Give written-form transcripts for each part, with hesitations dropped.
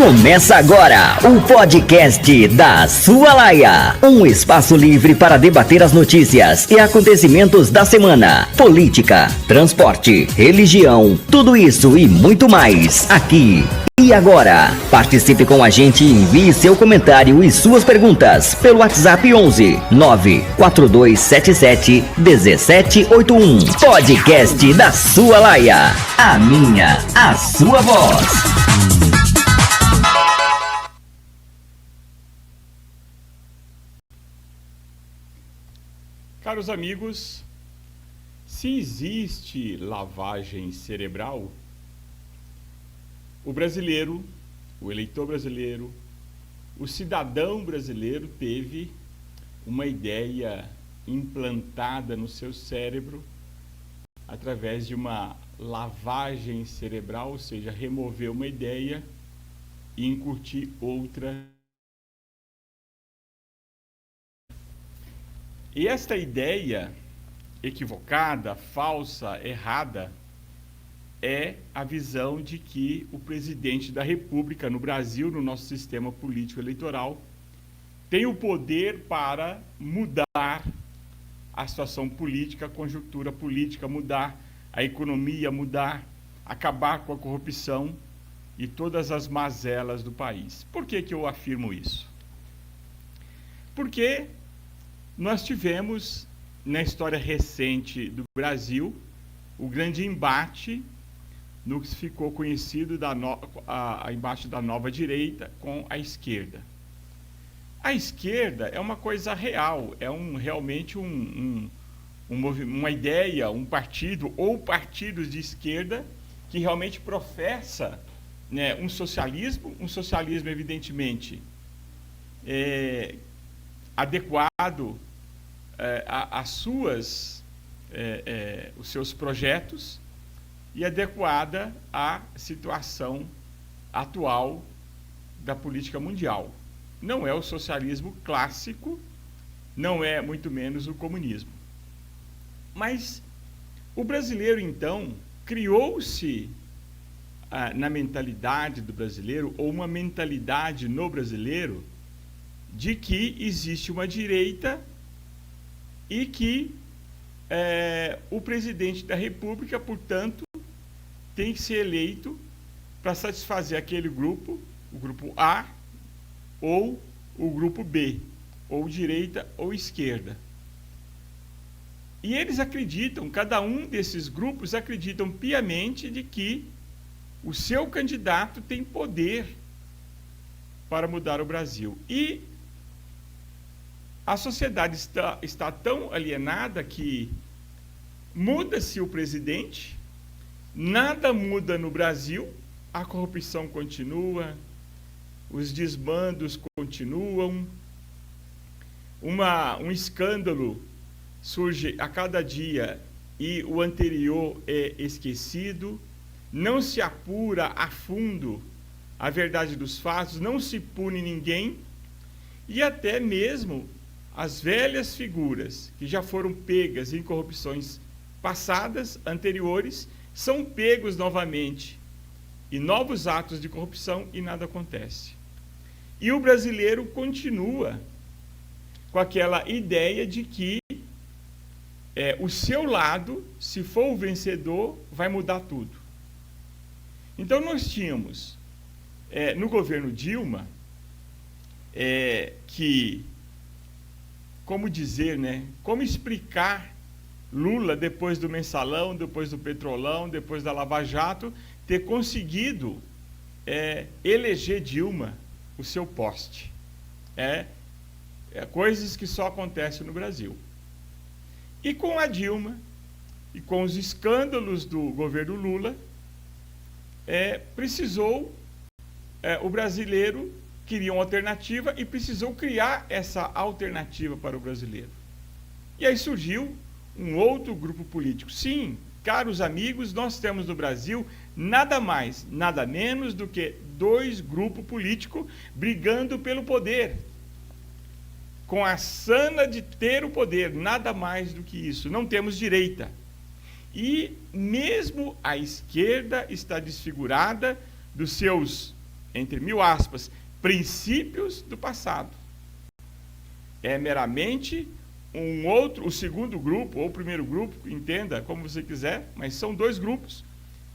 Começa agora o podcast da Sua Laia. Um espaço livre para debater as notícias e acontecimentos da semana. Política, transporte, religião, tudo isso e muito mais aqui. E agora, participe com a gente e envie seu comentário e suas perguntas pelo WhatsApp 11 94277 1781. Podcast da Sua Laia. A minha, a sua voz. Caros amigos, se existe lavagem cerebral, o brasileiro, o eleitor brasileiro, o cidadão brasileiro teve uma ideia implantada no seu cérebro através de uma lavagem cerebral, ou seja, remover uma ideia e incutir outra. E esta ideia equivocada, falsa, errada, é a visão de que o presidente da República no Brasil, no nosso sistema político eleitoral, tem o poder para mudar a situação política, a conjuntura política, mudar a economia, acabar com a corrupção e todas as mazelas do país. Por que eu afirmo isso? Porque nós tivemos, na história recente do Brasil, o grande embate no que ficou conhecido embate da nova direita com a esquerda. A esquerda é uma coisa real, é realmente uma ideia, um partido ou partidos de esquerda que realmente professa, né, um socialismo evidentemente adequado os seus projetos e adequada à situação atual da política mundial. Não é o socialismo clássico, não é muito menos o comunismo. Mas o brasileiro, então, criou-se na mentalidade do brasileiro, ou uma mentalidade no brasileiro, de que existe uma direita e que o presidente da República, portanto, tem que ser eleito para satisfazer aquele grupo, o grupo A ou o grupo B, ou direita ou esquerda. E eles acreditam, cada um desses grupos acreditam piamente de que o seu candidato tem poder para mudar o Brasil. E a sociedade está tão alienada que muda-se o presidente, nada muda no Brasil, a corrupção continua, os desmandos continuam, um escândalo surge a cada dia e o anterior é esquecido, não se apura a fundo a verdade dos fatos, não se pune ninguém, e até mesmo as velhas figuras que já foram pegas em corrupções passadas, anteriores, são pegos novamente em novos atos de corrupção e nada acontece. E o brasileiro continua com aquela ideia de que o seu lado, se for o vencedor, vai mudar tudo. Então nós tínhamos, no governo Dilma, que, como dizer, né, como explicar Lula, depois do Mensalão, depois do Petrolão, depois da Lava Jato, ter conseguido eleger Dilma o seu poste. Coisas que só acontecem no Brasil. E com a Dilma, e com os escândalos do governo Lula, o brasileiro queria uma alternativa e precisou criar essa alternativa para o brasileiro. E aí surgiu um outro grupo político. Sim, caros amigos, nós temos no Brasil nada mais, nada menos do que dois grupos políticos brigando pelo poder, com a sana de ter o poder, nada mais do que isso. Não temos direita. E mesmo a esquerda está desfigurada dos seus entre mil aspas, princípios do passado. É meramente o segundo grupo, ou o primeiro grupo, entenda como você quiser, mas são dois grupos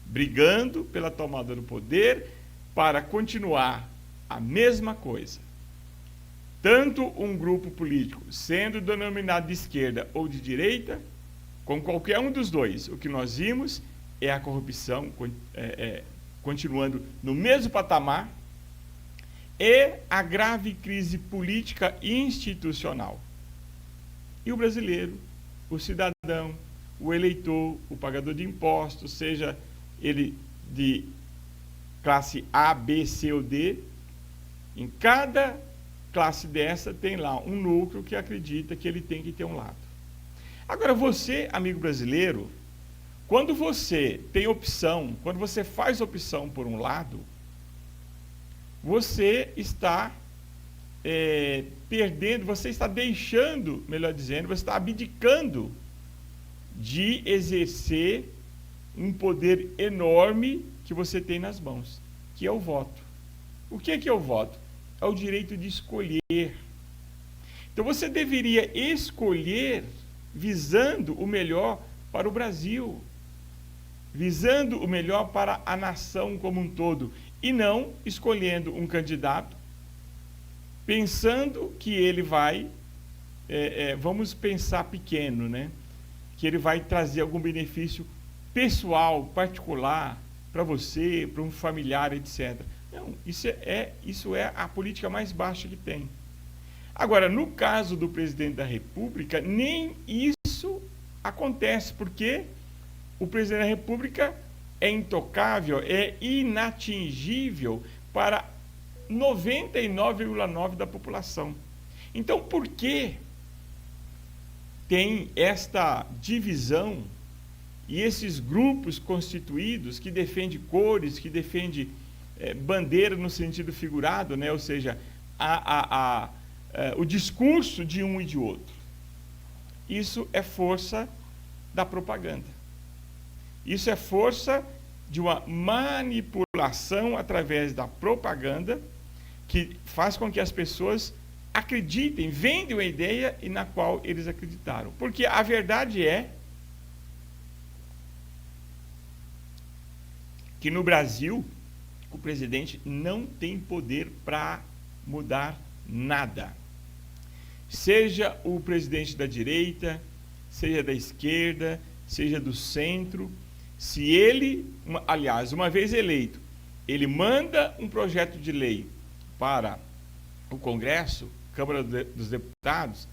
brigando pela tomada do poder para continuar a mesma coisa. Tanto um grupo político, sendo denominado de esquerda ou de direita, com qualquer um dos dois, o que nós vimos é a corrupção continuando no mesmo patamar e a grave crise política e institucional. E o brasileiro, o cidadão, o eleitor, o pagador de impostos, seja ele de classe A, B, C ou D, em cada classe dessa tem lá um núcleo que acredita que ele tem que ter um lado. Agora você, amigo brasileiro, quando você tem opção, quando você faz opção por um lado, você está perdendo, você está deixando, melhor dizendo, você está abdicando de exercer um poder enorme que você tem nas mãos, que é o voto. O que é o voto? É o direito de escolher. Então você deveria escolher visando o melhor para o Brasil, visando o melhor para a nação como um todo, e não escolhendo um candidato pensando que ele vai, vamos pensar pequeno, né? Que ele vai trazer algum benefício pessoal, particular, para você, para um familiar, etc. Não, isso é a política mais baixa que tem. Agora, no caso do presidente da República, nem isso acontece, porque o presidente da República é intocável, é inatingível para 99,9% da população. Então, por que tem esta divisão e esses grupos constituídos que defendem cores, que defendem bandeira no sentido figurado, né? Ou seja, o discurso de um e de outro? Isso é força da propaganda. Isso é força de uma manipulação através da propaganda que faz com que as pessoas acreditem, vendem uma ideia e na qual eles acreditaram. Porque a verdade é que no Brasil o presidente não tem poder para mudar nada. Seja o presidente da direita, seja da esquerda, seja do centro, se ele, aliás, uma vez eleito, ele manda um projeto de lei para o Congresso, Câmara dos Deputados,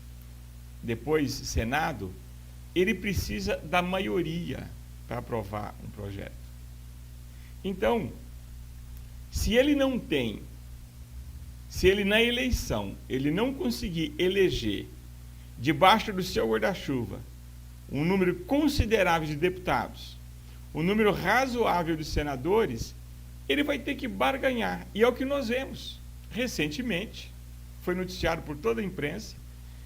depois Senado, ele precisa da maioria para aprovar um projeto. Então, se ele não tem, se ele na eleição, ele não conseguir eleger, debaixo do seu guarda-chuva, um número considerável de deputados, um número razoável de senadores, ele vai ter que barganhar. E é o que nós vemos. Recentemente, foi noticiado por toda a imprensa,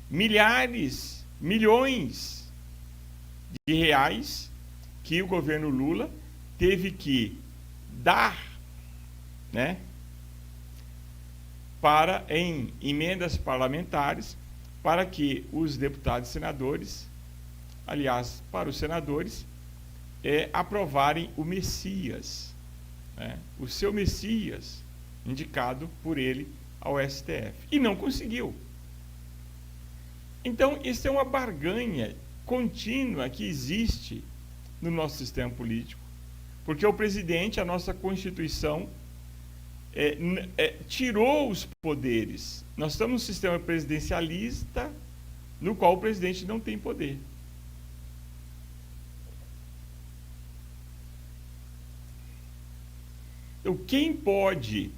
milhões de reais que o governo Lula teve que dar, né, em emendas parlamentares, para que os deputados e senadores, aliás, para os senadores, aprovarem o Messias, né, o seu Messias, indicado por ele ao STF. E não conseguiu. Então, isso é uma barganha contínua que existe no nosso sistema político, porque o presidente, a nossa Constituição, tirou os poderes. Nós estamos num sistema presidencialista no qual o presidente não tem poder. Então, quem pode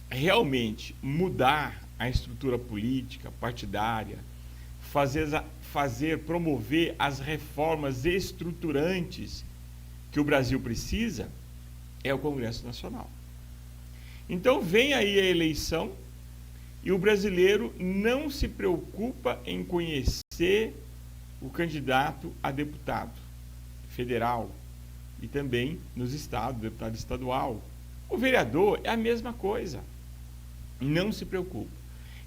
realmente mudar a estrutura política, partidária, promover as reformas estruturantes que o Brasil precisa, é o Congresso Nacional. Então, vem aí a eleição e o brasileiro não se preocupa em conhecer o candidato a deputado federal e também nos estados, deputado estadual, O vereador é a mesma coisa. Não se preocupe.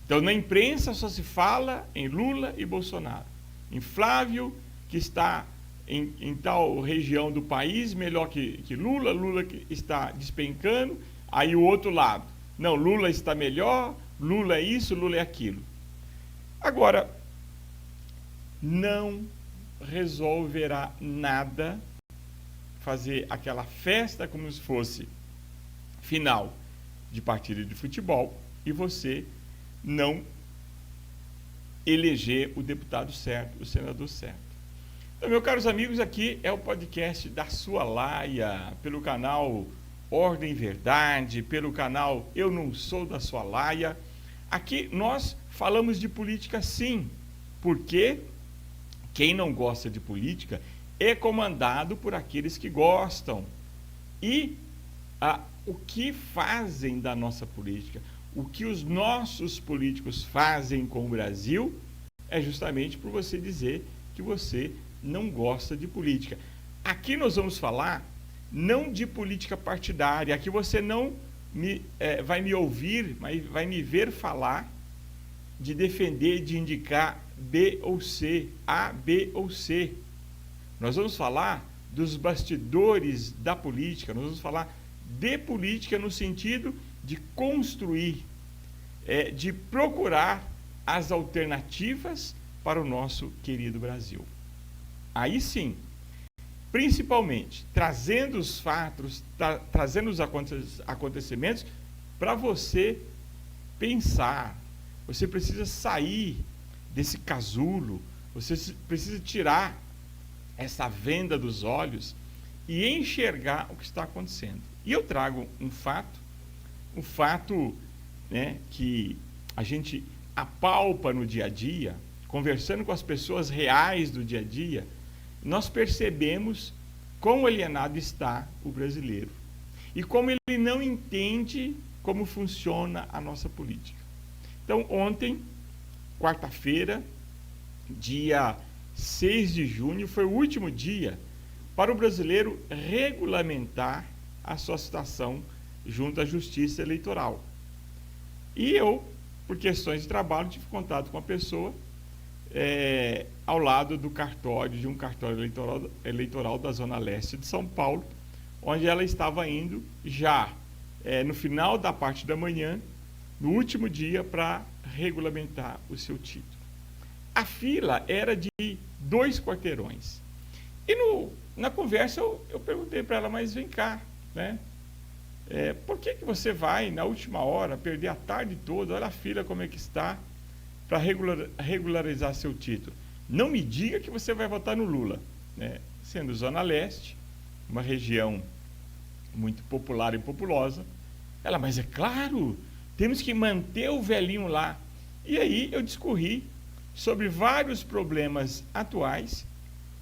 Então, na imprensa só se fala em Lula e Bolsonaro. Em Flávio, que está em tal região do país, melhor que Lula, Lula que está despencando, aí o outro lado. Não, Lula está melhor, Lula é isso, Lula é aquilo. Agora, não resolverá nada fazer aquela festa como se fosse final de partida de futebol e você não eleger o deputado certo, o senador certo. Então, meus caros amigos, aqui é o podcast da Sua Laia, pelo canal Ordem e Verdade, pelo canal Eu Não Sou da Sua Laia. Aqui nós falamos de política sim, porque quem não gosta de política é comandado por aqueles que gostam. E o que fazem da nossa política, o que os nossos políticos fazem com o Brasil, é justamente por você dizer que você não gosta de política. Aqui nós vamos falar não de política partidária, aqui você não vai me ouvir, mas vai me ver falar de defender, de indicar B ou C, A, B ou C. Nós vamos falar dos bastidores da política, nós vamos falar de política no sentido de construir, de procurar as alternativas para o nosso querido Brasil. Aí sim, principalmente, trazendo os fatos, trazendo os acontecimentos para você pensar. Você precisa sair desse casulo, você precisa tirar essa venda dos olhos e enxergar o que está acontecendo. E eu trago um fato, né, que a gente apalpa no dia a dia, conversando com as pessoas reais do dia a dia, nós percebemos quão alienado está o brasileiro e como ele não entende como funciona a nossa política. Então, ontem, quarta-feira, dia 6 de junho, foi o último dia para o brasileiro regulamentar a sua situação junto à Justiça Eleitoral. E eu, por questões de trabalho, tive contato com a pessoa ao lado do cartório, de um cartório eleitoral da Zona Leste de São Paulo, onde ela estava indo já no final da parte da manhã, no último dia, para regulamentar o seu título. A fila era de 2 quarteirões. E na conversa eu perguntei para ela, mas vem cá, né? Por que você vai, na última hora, perder a tarde toda, olha a fila como é que está, para regularizar seu título? Não me diga que você vai votar no Lula, né? Sendo Zona Leste, uma região muito popular e populosa. Ela, mas é claro, temos que manter o velhinho lá. E aí eu discorri sobre vários problemas atuais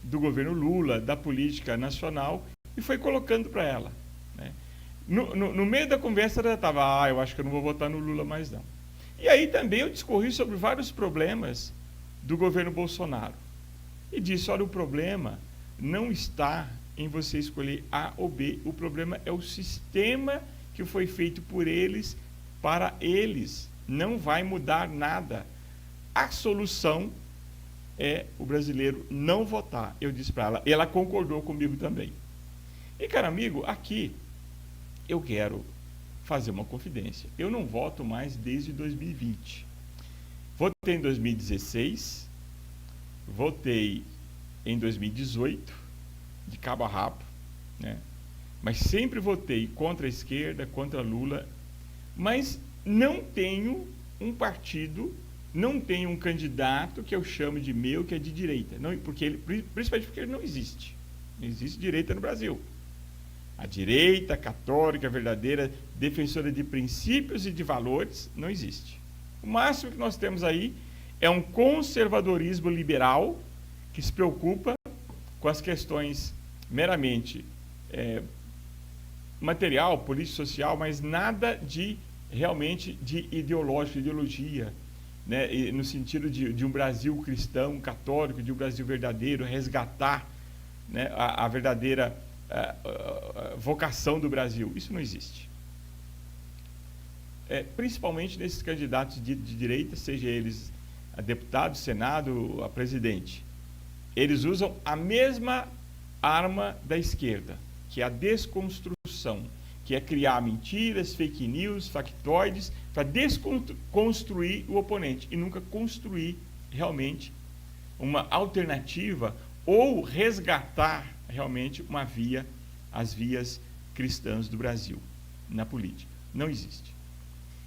do governo Lula, da política nacional, e foi colocando para ela, né? No meio da conversa ela estava, eu acho que eu não vou votar no Lula mais não. E aí também eu discorri sobre vários problemas do governo Bolsonaro. E disse, olha, o problema não está em você escolher A ou B, o problema é o sistema que foi feito por eles, para eles. Não vai mudar nada. A solução é o brasileiro não votar. Eu disse para ela, ela concordou comigo também. E, caro amigo, aqui eu quero fazer uma confidência. Eu não voto mais desde 2020. Votei em 2016, votei em 2018, de cabo a rabo, né? Mas sempre votei contra a esquerda, contra Lula, mas não tenho um partido, não tenho um candidato que eu chamo de meu, que é de direita. Não, principalmente porque ele não existe. Não existe direita no Brasil. A direita católica, verdadeira, defensora de princípios e de valores, não existe. O máximo que nós temos aí é um conservadorismo liberal que se preocupa com as questões meramente material, político-social, mas nada de realmente de ideológico, ideologia, né? E no sentido de um Brasil cristão, católico, de um Brasil verdadeiro, resgatar, né, a verdadeira vocação do Brasil. Isso não existe. principalmente nesses candidatos de direita, seja eles a deputado, senado, a presidente, eles usam a mesma arma da esquerda, que é a desconstrução, que é criar mentiras, fake news, factoides, para desconstruir o oponente e nunca construir realmente uma alternativa ou resgatar realmente as vias cristãs do Brasil na política. Não existe.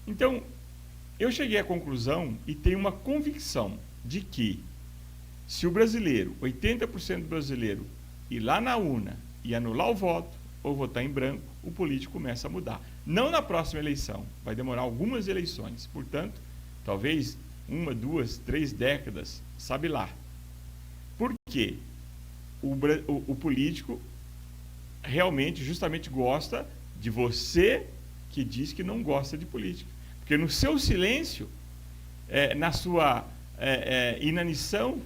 Então, eu cheguei à conclusão e tenho uma convicção de que se o brasileiro, 80% do brasileiro, ir lá na urna e anular o voto ou votar em branco, o político começa a mudar. Não na próxima eleição, vai demorar algumas eleições, portanto, talvez 1, 2, 3 décadas, sabe lá. Por quê? O político realmente, justamente gosta de você que diz que não gosta de política. Porque no seu silêncio, na sua inanição,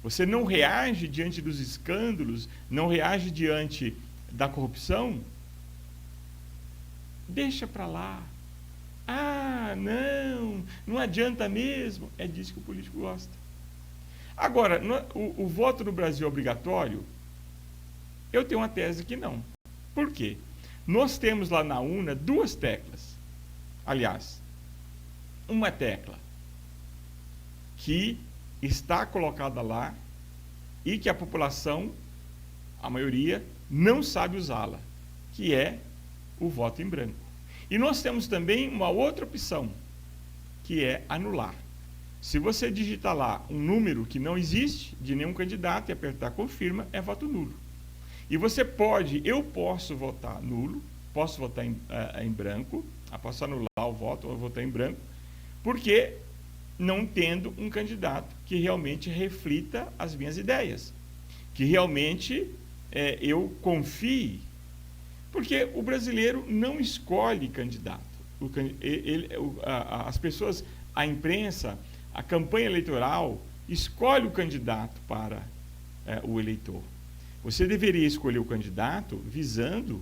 você não reage diante dos escândalos, não reage diante da corrupção, deixa para lá. Ah, não adianta mesmo. É disso que o político gosta. Agora, o voto no Brasil é obrigatório? Eu tenho uma tese que não. Por quê? Nós temos lá na urna 2 teclas. Aliás, uma tecla que está colocada lá e que a população, a maioria, não sabe usá-la, que é o voto em branco. E nós temos também uma outra opção, que é anular. Se você digitar lá um número que não existe de nenhum candidato e apertar confirma, é voto nulo. E eu posso votar nulo, posso votar em branco, posso anular o voto ou votar em branco, porque não tendo um candidato que realmente reflita as minhas ideias, que realmente eu confie, porque o brasileiro não escolhe candidato. As pessoas, a imprensa, a campanha eleitoral escolhe o candidato para o eleitor. Você deveria escolher o candidato visando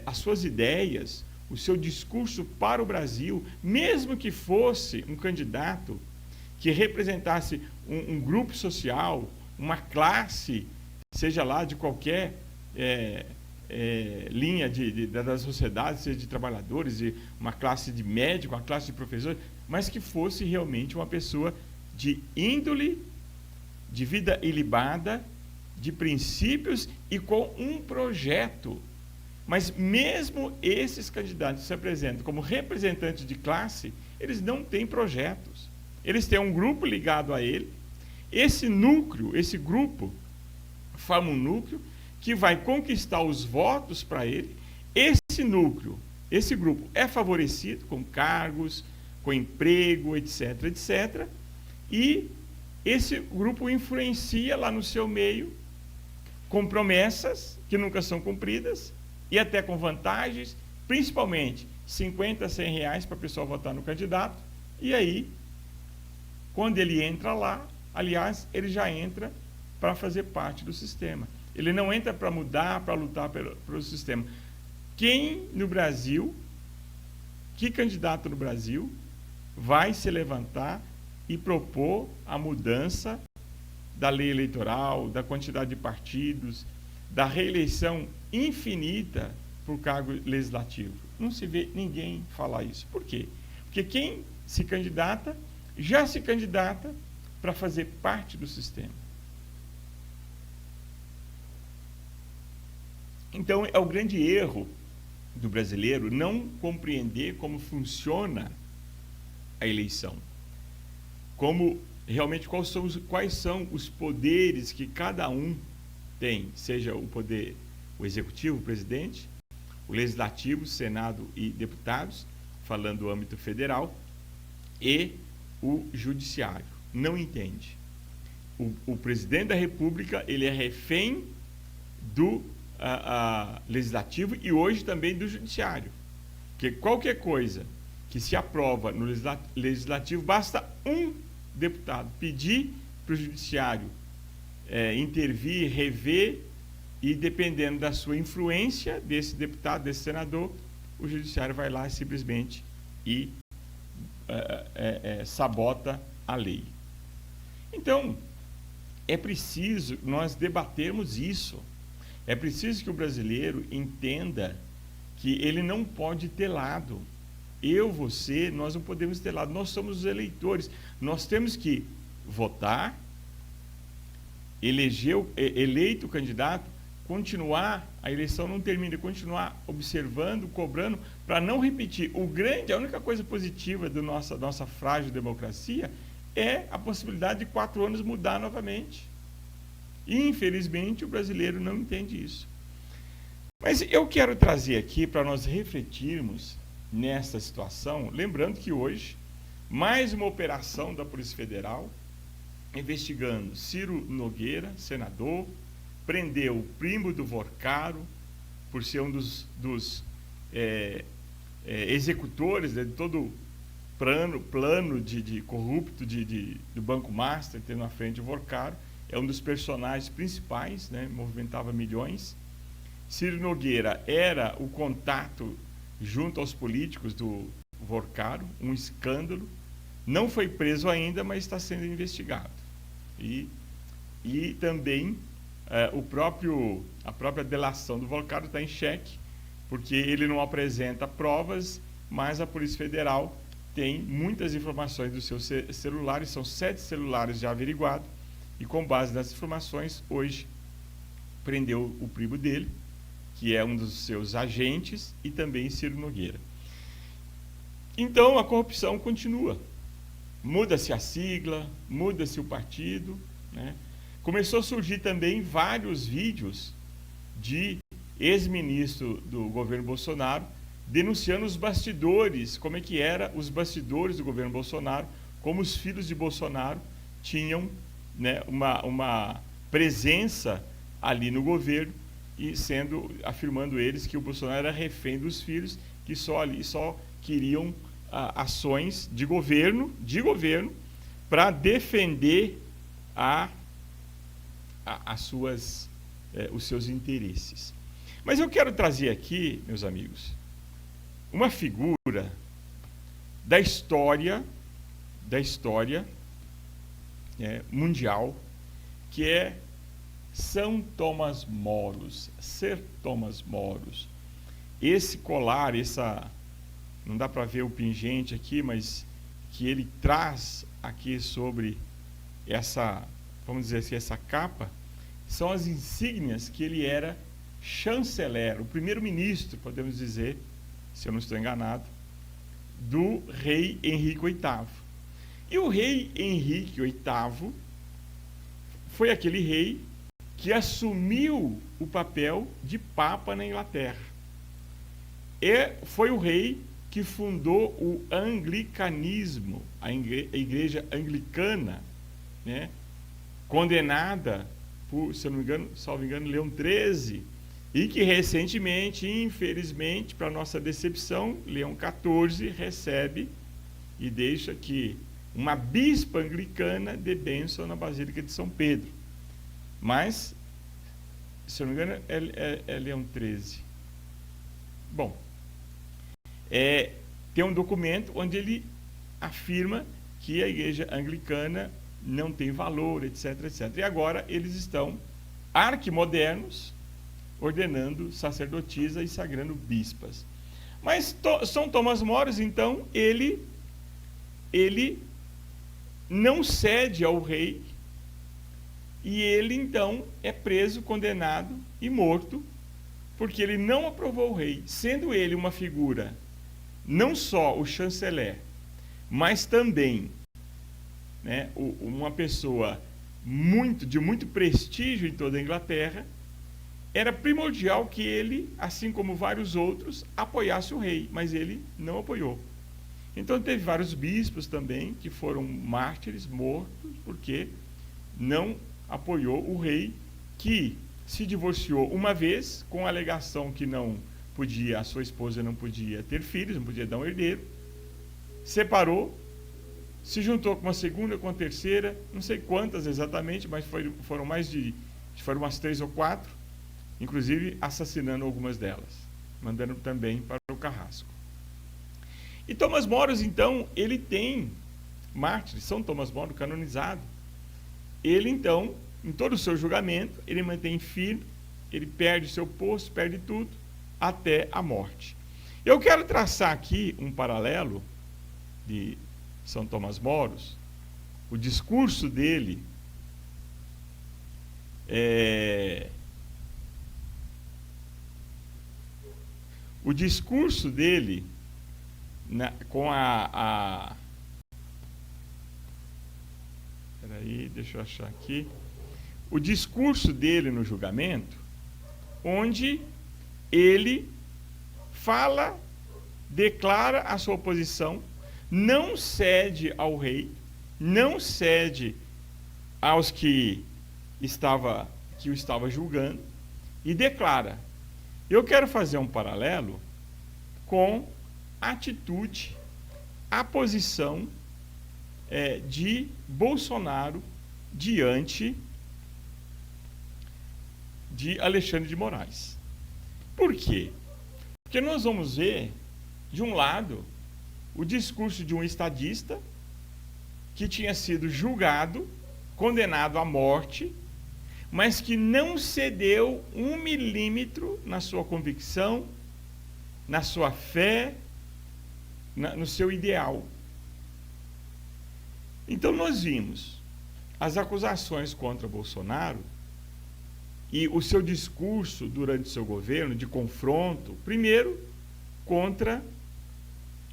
as suas ideias, o seu discurso para o Brasil, mesmo que fosse um candidato que representasse um grupo social, uma classe, seja lá de qualquer linha da sociedade, seja de trabalhadores, de uma classe de médico, uma classe de professores, mas que fosse realmente uma pessoa de índole, de vida ilibada, de princípios e com um projeto. Mas mesmo esses candidatos que se apresentam como representantes de classe, eles não têm projetos. Eles têm um grupo ligado a ele. Esse núcleo, esse grupo, forma um núcleo que vai conquistar os votos para ele. Esse núcleo, esse grupo é favorecido com cargos, com emprego, etc, etc. E esse grupo influencia lá no seu meio com promessas que nunca são cumpridas e até com vantagens, principalmente 50, 100 reais para a pessoa votar no candidato. E aí, quando ele entra lá, aliás, ele já entra para fazer parte do sistema. Ele não entra para mudar, para lutar pelo sistema. Quem no Brasil, que candidato no Brasil vai se levantar e propor a mudança da lei eleitoral, da quantidade de partidos, da reeleição infinita por cargo legislativo? Não se vê ninguém falar isso. Por quê? Porque quem se candidata, já se candidata para fazer parte do sistema. Então, é o grande erro do brasileiro não compreender como funciona a eleição. Como realmente quais são os poderes que cada um tem, seja o poder, o executivo, o presidente, o legislativo, senado e deputados, falando do âmbito federal, e o judiciário. Não entende. O presidente da República, ele é refém do legislativo e hoje também do judiciário. Porque qualquer coisa que se aprova no legislativo, basta um deputado pedir para o judiciário intervir, rever, e dependendo da sua influência, desse deputado, desse senador, o judiciário vai lá e simplesmente e sabota a lei. Então, é preciso nós debatermos isso. É preciso que o brasileiro entenda que ele não pode ter lado. Eu, você, nós não podemos ter lado. Nós somos os eleitores. Nós temos que votar, eleito o candidato, continuar, a eleição não termina, continuar observando, cobrando, para não repetir. A única coisa positiva da nossa frágil democracia é a possibilidade de 4 anos mudar novamente. E, infelizmente, o brasileiro não entende isso. Mas eu quero trazer aqui para nós refletirmos nessa situação, lembrando que hoje, mais uma operação da Polícia Federal, investigando Ciro Nogueira, senador, prendeu o primo do Vorcaro, por ser um dos executores de todo plano de corrupto do Banco Master, tendo à frente o Vorcaro, é um dos personagens principais, né, movimentava milhões. Ciro Nogueira era o contato junto aos políticos do Vorcaro, um escândalo, não foi preso ainda, mas está sendo investigado. E também a própria delação do Vorcaro está em xeque, porque ele não apresenta provas, mas a Polícia Federal tem muitas informações dos seus celulares, são 7 celulares já averiguados, e com base nessas informações, hoje prendeu o primo dele, que é um dos seus agentes, e também Ciro Nogueira. Então, a corrupção continua. Muda-se a sigla, muda-se o partido, né? Começou a surgir também vários vídeos de ex-ministro do governo Bolsonaro denunciando os bastidores, como é que era os bastidores do governo Bolsonaro, como os filhos de Bolsonaro tinham, né, uma presença ali no governo, e afirmando eles que o Bolsonaro era refém dos filhos, que só queriam ações de governo para defender os seus interesses. Mas eu quero trazer aqui, meus amigos, uma figura da história mundial, que é São Tomás Moros, Ser Tomás Moros. Esse colar, não dá para ver o pingente aqui, mas que ele traz aqui sobre vamos dizer assim, essa capa, são as insígnias que ele era chanceler, o primeiro-ministro, podemos dizer, se eu não estou enganado, do rei Henrique VIII. E o rei Henrique VIII foi aquele rei que assumiu o papel de papa na Inglaterra. Foi o rei que fundou o anglicanismo, a igreja anglicana, né, condenada por, salvo engano, Leão XIII, e que recentemente, infelizmente, para nossa decepção, Leão XIV recebe e deixa que uma bispa anglicana dê bênção na Basílica de São Pedro. Mas, se eu não me engano, é Leão XIII. Bom, tem um documento onde ele afirma que a igreja anglicana não tem valor, etc, etc. E agora eles estão arquimodernos, ordenando sacerdotisa e sagrando bispas. Mas São Tomás Moros, então, ele não cede ao rei, e ele, então, é preso, condenado e morto, porque ele não aprovou o rei, sendo ele uma figura, não só o chanceler, mas também, né, uma pessoa de muito prestígio em toda a Inglaterra. Era primordial que ele, assim como vários outros, apoiasse o rei, mas ele não apoiou. Então teve vários bispos também que foram mártires, mortos, porque não apoiou o rei, que se divorciou uma vez, com a alegação que a sua esposa não podia ter filhos, não podia dar um herdeiro, separou, se juntou com uma segunda, com uma terceira, não sei quantas exatamente, mas foram umas 3 ou 4, inclusive assassinando algumas delas, mandando também para o carrasco. E Thomas Moros, então, ele tem mártir, São Thomas Moros, canonizado. Ele, então, em todo o seu julgamento, ele mantém firme, ele perde o seu posto, perde tudo, até a morte. Eu quero traçar aqui um paralelo de São Thomas Moros, o discurso dele com peraí, deixa eu achar aqui. O discurso dele no julgamento, onde ele fala, declara a sua oposição, não cede ao rei, não cede aos que o estava julgando, e declara. Eu quero fazer um paralelo com a atitude, a posição de Bolsonaro diante de Alexandre de Moraes. Por quê? Porque nós vamos ver, de um lado, o discurso de um estadista que tinha sido julgado, condenado à morte, mas que não cedeu 1 milímetro na sua convicção, na sua fé, no seu ideal. Então nós vimos as acusações contra Bolsonaro e o seu discurso durante o seu governo de confronto, primeiro contra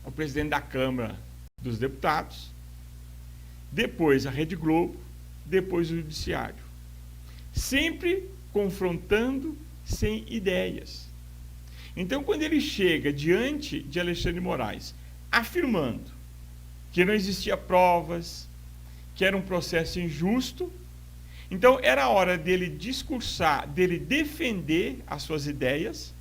o presidente da Câmara dos Deputados, depois a Rede Globo, depois o Judiciário. Sempre confrontando sem ideias. Então, quando ele chega diante de Alexandre de Moraes, afirmando que não existia provas, que era um processo injusto, então era a hora dele discursar, dele defender as suas ideias,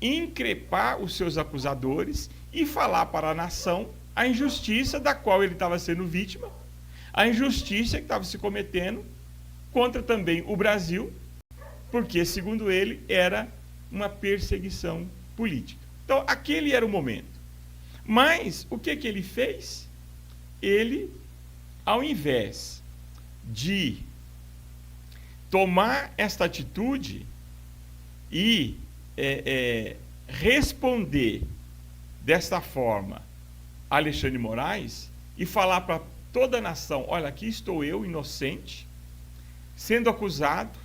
increpar os seus acusadores e falar para a nação a injustiça da qual ele estava sendo vítima, a injustiça que estava se cometendo contra também o Brasil, porque, segundo ele, era uma perseguição política. Então, aquele era o momento. Mas, o que ele fez? Ele, ao invés de tomar esta atitude e responder desta forma a Alexandre de Moraes e falar para toda a nação, olha, aqui estou eu, inocente, sendo acusado,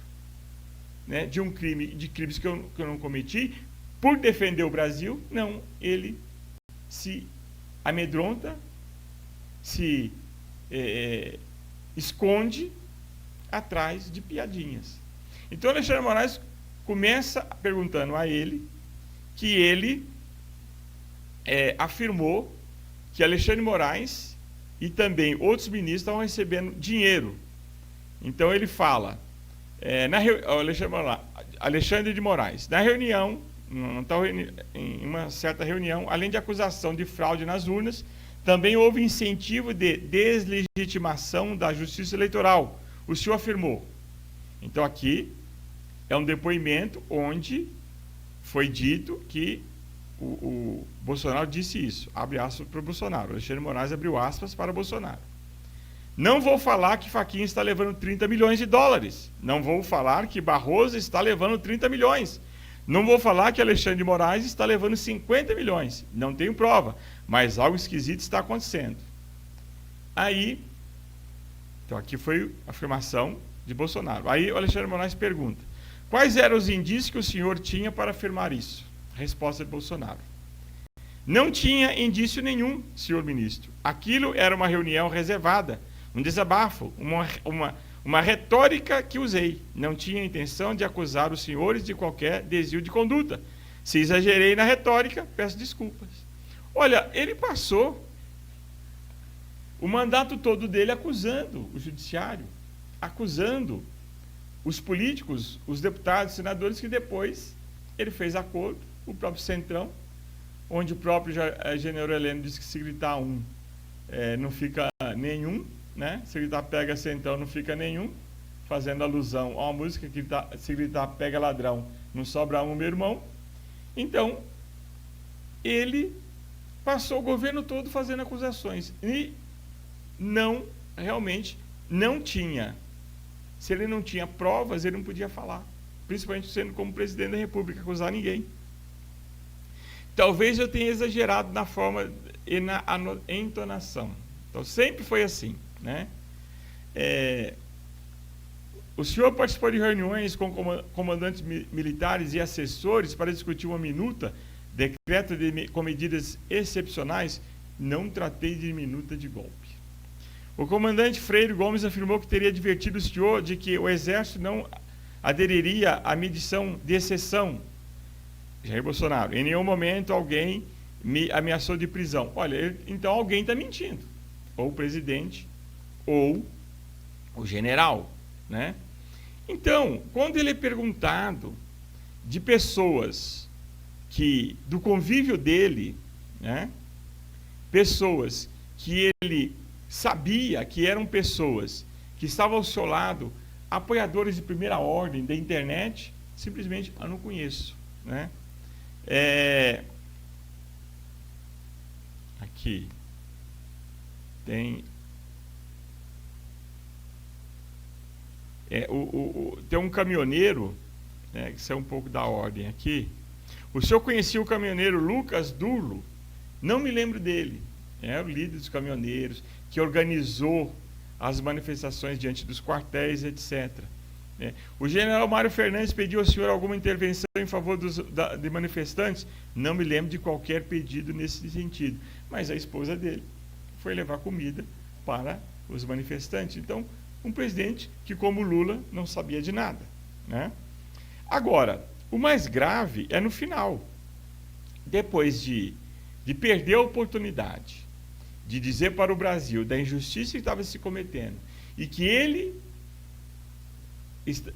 né, de crimes que eu não cometi, por defender o Brasil. Não, ele se amedronta, se esconde atrás de piadinhas. Então, Alexandre de Moraes começa perguntando a ele que ele afirmou que Alexandre de Moraes e também outros ministros estavam recebendo dinheiro. Então ele fala, Alexandre de Moraes, na reunião, em uma certa reunião, além de acusação de fraude nas urnas, também houve incentivo de deslegitimação da justiça eleitoral. O senhor afirmou. Então aqui é um depoimento onde foi dito que o Bolsonaro disse isso, abre aspas para o Bolsonaro, Alexandre de Moraes abriu aspas para Bolsonaro. Não vou falar que Fachin está levando 30 milhões de dólares. Não vou falar que Barroso está levando 30 milhões. Não vou falar que Alexandre de Moraes está levando 50 milhões. Não tenho prova, mas algo esquisito está acontecendo. Aí, então aqui foi a afirmação de Bolsonaro. Aí o Alexandre de Moraes pergunta, quais eram os indícios que o senhor tinha para afirmar isso? Resposta de Bolsonaro. Não tinha indício nenhum, senhor ministro. Aquilo era uma reunião reservada, um desabafo, uma retórica que usei. Não tinha intenção de acusar os senhores de qualquer desvio de conduta. Se exagerei na retórica, peço desculpas. Olha, ele passou o mandato todo dele acusando o judiciário, acusando os políticos, os deputados, senadores, que depois ele fez acordo, o próprio Centrão, onde o próprio general Heleno disse que se gritar um, não fica nenhum, né? Se gritar pega Centrão, não fica nenhum, fazendo alusão a uma música que se gritar pega ladrão, não sobra um, meu irmão. Então, ele passou o governo todo fazendo acusações e realmente não tinha. Se ele não tinha provas, ele não podia falar, principalmente sendo como presidente da República, acusar ninguém. Talvez eu tenha exagerado na forma e na entonação. Então, sempre foi assim, né? O senhor participou de reuniões com comandantes militares e assessores para discutir uma minuta, decreto com medidas excepcionais? Não tratei de minuta de golpe. O comandante Freire Gomes afirmou que teria advertido o senhor de que o Exército não aderiria à medição de exceção. Jair Bolsonaro, em nenhum momento alguém me ameaçou de prisão. Olha, então alguém está mentindo. Ou o presidente, ou o general, né? Então, quando ele é perguntado de pessoas do convívio dele, né? Pessoas que ele sabia que eram pessoas que estavam ao seu lado, apoiadores de primeira ordem da internet, simplesmente eu não conheço, né? Aqui tem tem um caminhoneiro, né, que saiu um pouco da ordem aqui. O senhor conhecia o caminhoneiro Lucas Durlo? Não me lembro dele. É o líder dos caminhoneiros que organizou as manifestações diante dos quartéis, etc. O general Mário Fernandes pediu ao senhor alguma intervenção em favor de manifestantes? Não me lembro de qualquer pedido nesse sentido. Mas a esposa dele foi levar comida para os manifestantes. Então, um presidente que, como Lula, não sabia de nada, né? Agora, o mais grave é no final. Depois de perder a oportunidade de dizer para o Brasil da injustiça que estava se cometendo e que ele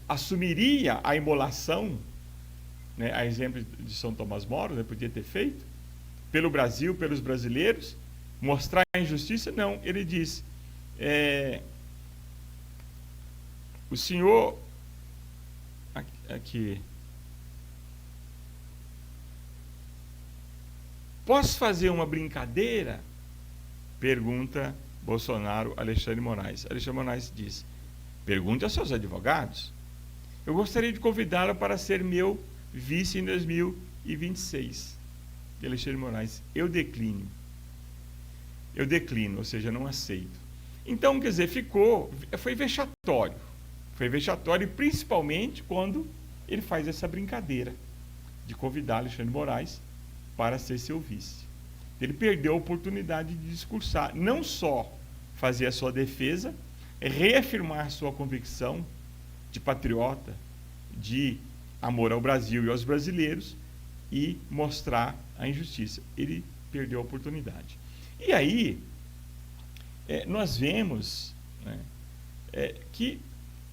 assumiria a imolação, né, a exemplo de São Tomás Moro, né, podia ter feito, pelo Brasil, pelos brasileiros, mostrar a injustiça, não, ele diz, o senhor, aqui, posso fazer uma brincadeira? Pergunta Bolsonaro, Alexandre Moraes. Alexandre Moraes diz, pergunte aos seus advogados. Eu gostaria de convidá-lo para ser meu vice em 2026. E Alexandre Moraes, eu declino, ou seja, não aceito. Então, quer dizer, foi vexatório. Foi vexatório, principalmente quando ele faz essa brincadeira de convidar Alexandre Moraes para ser seu vice. Ele perdeu a oportunidade de discursar, não só fazer a sua defesa, reafirmar sua convicção de patriota, de amor ao Brasil e aos brasileiros, e mostrar a injustiça. Ele perdeu a oportunidade. E aí, nós vemos, né, que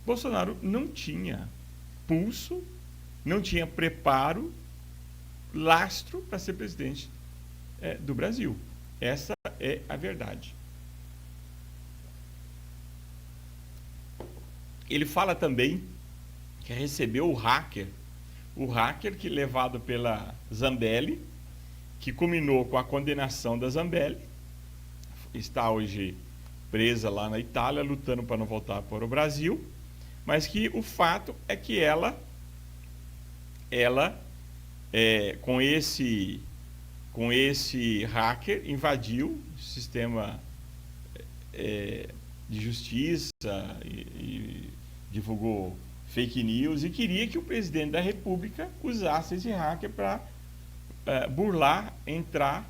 Bolsonaro não tinha pulso, não tinha preparo, lastro para ser presidente do Brasil. Essa é a verdade. Ele fala também que recebeu o hacker que, levado pela Zambelli, que culminou com a condenação da Zambelli, está hoje presa lá na Itália, lutando para não voltar para o Brasil, mas que o fato é que ela com esse hacker, invadiu o sistema de justiça e divulgou fake news e queria que o presidente da República usasse esse hacker para burlar, entrar,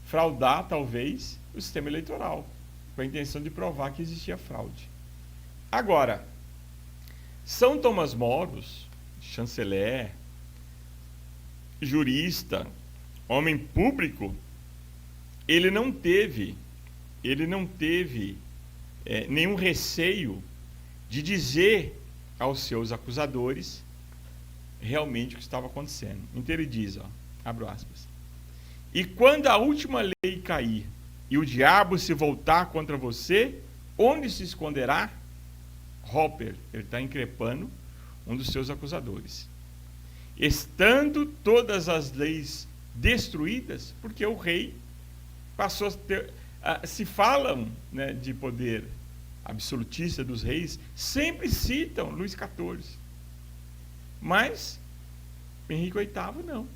fraudar, talvez, o sistema eleitoral, com a intenção de provar que existia fraude. Agora, São Tomás Moro, chanceler, jurista, homem público, ele não teve nenhum receio de dizer aos seus acusadores realmente o que estava acontecendo. Então ele diz, abro aspas, e quando a última lei cair e o diabo se voltar contra você, onde se esconderá? Hopper, ele está increpando um dos seus acusadores. Estando todas as leis destruídas porque o rei passou a ter... se falam, né, de poder absolutista dos reis, sempre citam Luís XIV. Mas Henrique VIII não.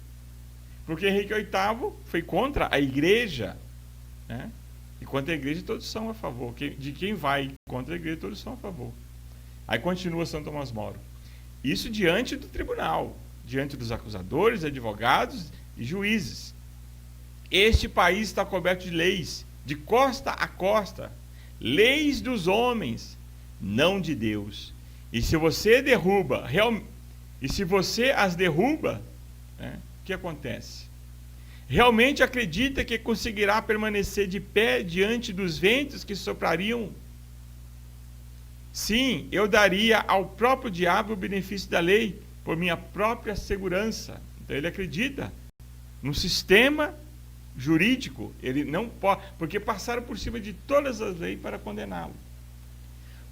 Porque Henrique VIII foi contra a igreja, né? E contra a igreja todos são a favor. De quem vai contra a igreja todos são a favor. Aí continua São Tomás Moro. Isso diante do tribunal, diante dos acusadores, advogados e juízes. Este país está coberto de leis, de costa a costa, leis dos homens, não de Deus. E se você derruba, e se você as derruba, né, o que acontece? Realmente acredita que conseguirá permanecer de pé diante dos ventos que soprariam? Sim, eu daria ao próprio diabo o benefício da lei, por minha própria segurança. Então ele acredita no sistema jurídico, ele não pode, porque passaram por cima de todas as leis para condená-lo.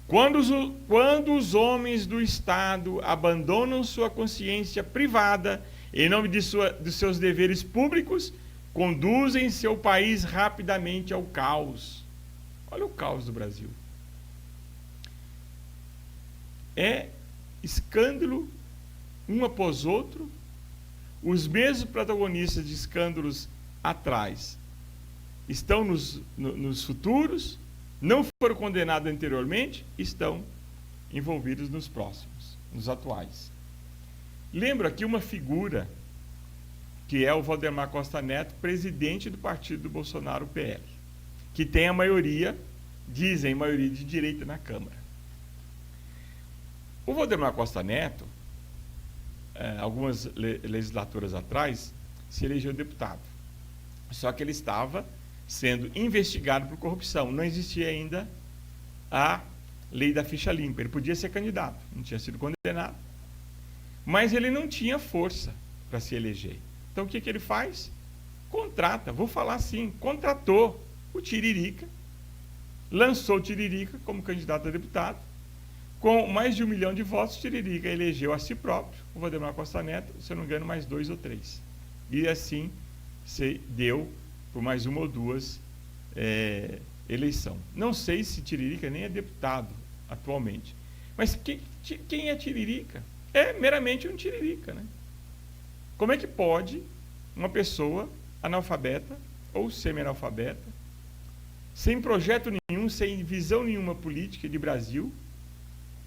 Quando os homens do Estado abandonam sua consciência privada em nome de seus deveres públicos, conduzem seu país rapidamente ao caos. Olha o caos do Brasil. É escândalo um após outro, os mesmos protagonistas de escândalos atrás estão nos futuros, não foram condenados anteriormente, estão envolvidos nos próximos, nos atuais. Lembro aqui uma figura que é o Valdemar Costa Neto, presidente do partido do Bolsonaro, o PL, que tem a maioria, dizem maioria de direita na Câmara. O Valdemar Costa Neto, algumas legislaturas atrás, se elegeu deputado. Só que ele estava sendo investigado por corrupção. Não existia ainda a lei da ficha limpa. Ele podia ser candidato, não tinha sido condenado. Mas ele não tinha força para se eleger. Então o que ele faz? Contrata, vou falar assim, contratou o Tiririca, lançou o Tiririca como candidato a deputado. Com mais de 1 milhão de votos, Tiririca elegeu a si próprio, o Valdemar Costa Neto, se eu não me engano, mais 2 ou 3. E assim se deu por mais 1 ou 2 eleição. Não sei se Tiririca nem é deputado atualmente. Mas quem é Tiririca? É meramente um Tiririca, né? Como é que pode uma pessoa analfabeta ou semi-analfabeta, sem projeto nenhum, sem visão nenhuma política de Brasil,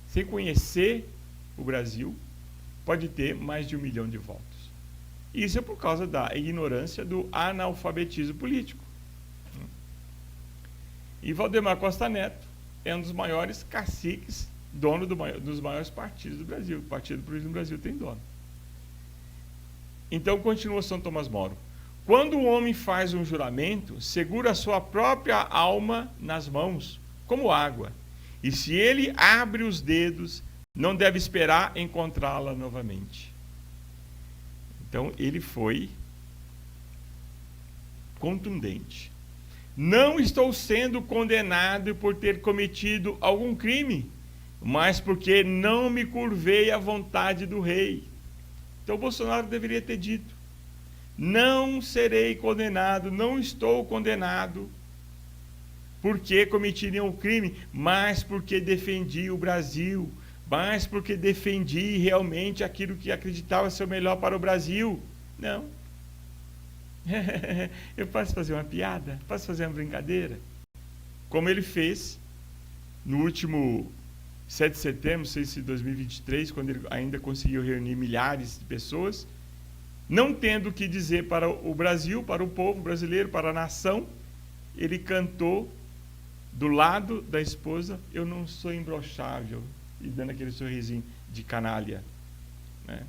sem conhecer o Brasil, pode ter mais de 1 milhão de votos? Isso é por causa da ignorância do analfabetismo político. E Valdemar Costa Neto é um dos maiores caciques, dono dos maiores partidos do Brasil. O Partido Político do Brasil tem dono. Então, continua São Tomás Moro. Quando o homem faz um juramento, segura a sua própria alma nas mãos, como água. E se ele abre os dedos, não deve esperar encontrá-la novamente. Então, ele foi contundente. Não estou sendo condenado por ter cometido algum crime, mas porque não me curvei à vontade do rei. Então, Bolsonaro deveria ter dito: não serei condenado, não estou condenado porque cometi nenhum crime, mas porque defendi o Brasil, mas porque defendi realmente aquilo que acreditava ser o melhor para o Brasil. Não. Eu posso fazer uma piada? Posso fazer uma brincadeira? Como ele fez no último 7 de setembro, não sei se 2023, quando ele ainda conseguiu reunir milhares de pessoas, não tendo o que dizer para o Brasil, para o povo brasileiro, para a nação, ele cantou do lado da esposa: eu não sou imbrochável, e dando aquele sorrisinho de canalha, né?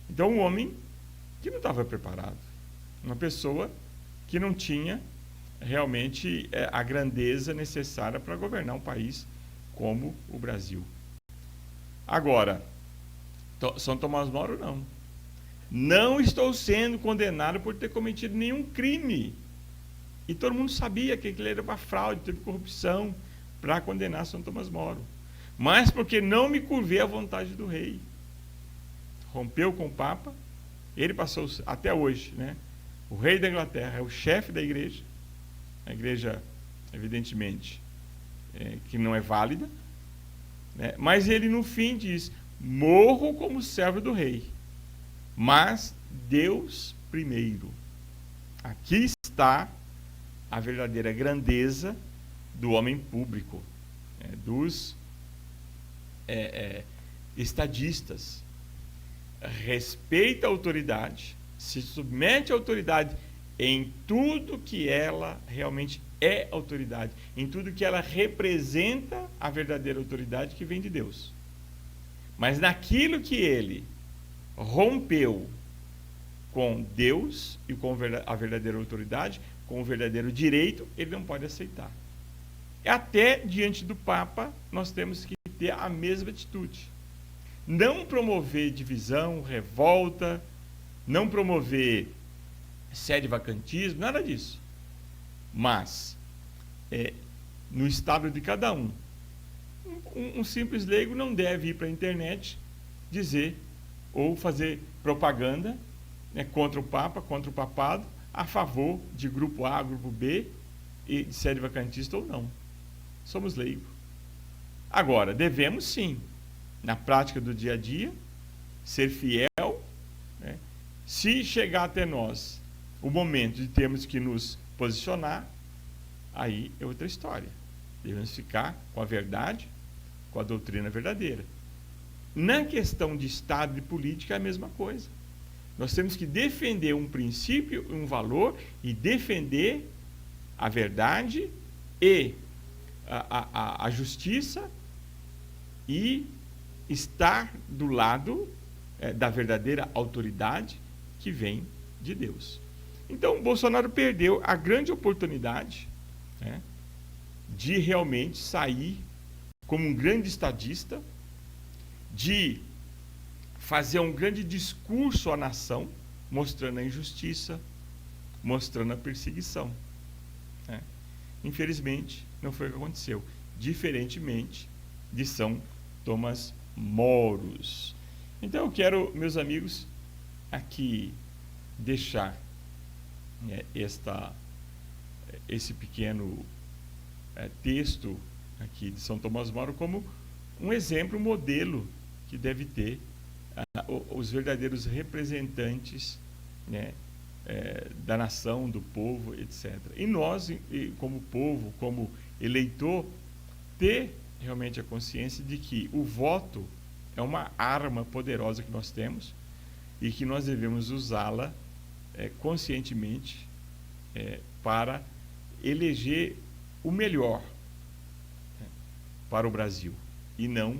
Então, um homem que não estava preparado, uma pessoa que não tinha realmente a grandeza necessária para governar um país como o Brasil. Agora, São Tomás Moro não. Não estou sendo condenado por ter cometido nenhum crime. E todo mundo sabia que ele era uma fraude, teve corrupção, para condenar São Tomás Moro. Mas porque não me curvei à vontade do rei. Rompeu com o Papa, ele passou até hoje, né, O rei da Inglaterra é o chefe da igreja. A igreja, evidentemente, que não é válida, né? Mas ele no fim diz: morro como servo do rei, mas Deus primeiro. Aqui está a verdadeira grandeza do homem público, dos estadistas. Respeita a autoridade, se submete à autoridade em tudo que ela realmente é autoridade, em tudo que ela representa a verdadeira autoridade que vem de Deus. Mas naquilo que ele rompeu com Deus e com a verdadeira autoridade, com o verdadeiro direito, ele não pode aceitar. Até diante do Papa, nós temos que ter a mesma atitude. Não promover divisão, revolta, não promover sede-vacantismo, nada disso. Mas, no estado de cada um, um simples leigo não deve ir para a internet dizer ou fazer propaganda, né, contra o Papa, contra o papado, a favor de grupo A, grupo B, e de sede-vacantista ou não. Somos leigos. Agora, devemos sim, na prática do dia a dia, ser fiel, né? Se chegar até nós o momento de termos que nos posicionar, aí é outra história. Devemos ficar com a verdade, com a doutrina verdadeira. Na questão de Estado e política é a mesma coisa. Nós temos que defender um princípio, um valor, e defender a verdade e a justiça, e estar do lado da verdadeira autoridade que vem de Deus. Então, Bolsonaro perdeu a grande oportunidade, né, de realmente sair como um grande estadista, de fazer um grande discurso à nação, mostrando a injustiça, mostrando a perseguição, né? Infelizmente, não foi o que aconteceu, diferentemente de São Tomás Moros. Então, eu quero, meus amigos, aqui deixar esse pequeno texto aqui de São Tomás Moro como um exemplo, um modelo que deve ter os verdadeiros representantes, né, da nação, do povo, etc. E nós, como povo, como eleitor, ter realmente a consciência de que o voto é uma arma poderosa que nós temos e que nós devemos usá-la conscientemente para eleger o melhor, né, para o Brasil, e não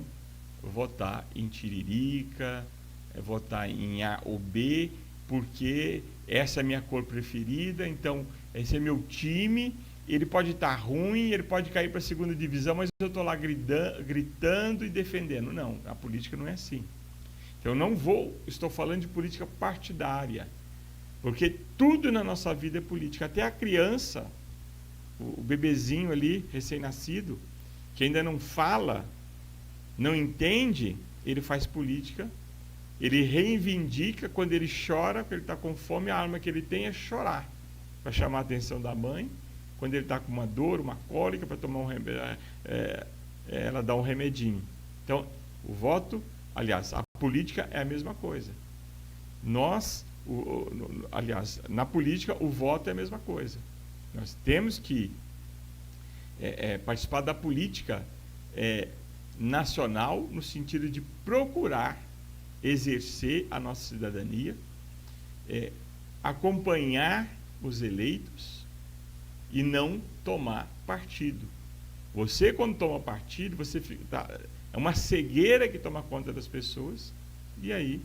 votar em tiririca, votar em A ou B, porque essa é a minha cor preferida, então esse é meu time, ele pode estar ruim, ele pode cair para a segunda divisão, mas eu estou lá gritando e defendendo. Não, a política não é assim. Então estou falando de política partidária, porque tudo na nossa vida é política, até a criança, o bebezinho ali, recém-nascido, que ainda não fala, não entende, ele faz política, ele reivindica quando ele chora, porque ele está com fome, a arma que ele tem é chorar, para chamar a atenção da mãe. Quando ele está com uma dor, uma cólica, para tomar ela dá um remedinho. Então, o voto, aliás, a política é a mesma coisa. Aliás, na política, o voto é a mesma coisa. Nós temos que participar da política nacional, no sentido de procurar exercer a nossa cidadania, acompanhar os eleitos e não tomar partido. Você, quando toma partido, é uma cegueira que toma conta das pessoas, e aí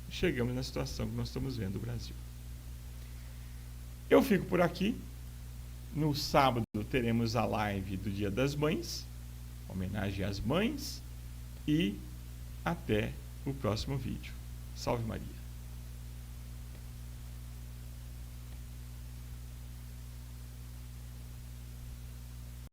chegamos na situação que nós estamos vendo no Brasil. Eu fico por aqui. No sábado teremos a live do Dia das Mães, homenagem às mães, e até o próximo vídeo. Salve Maria!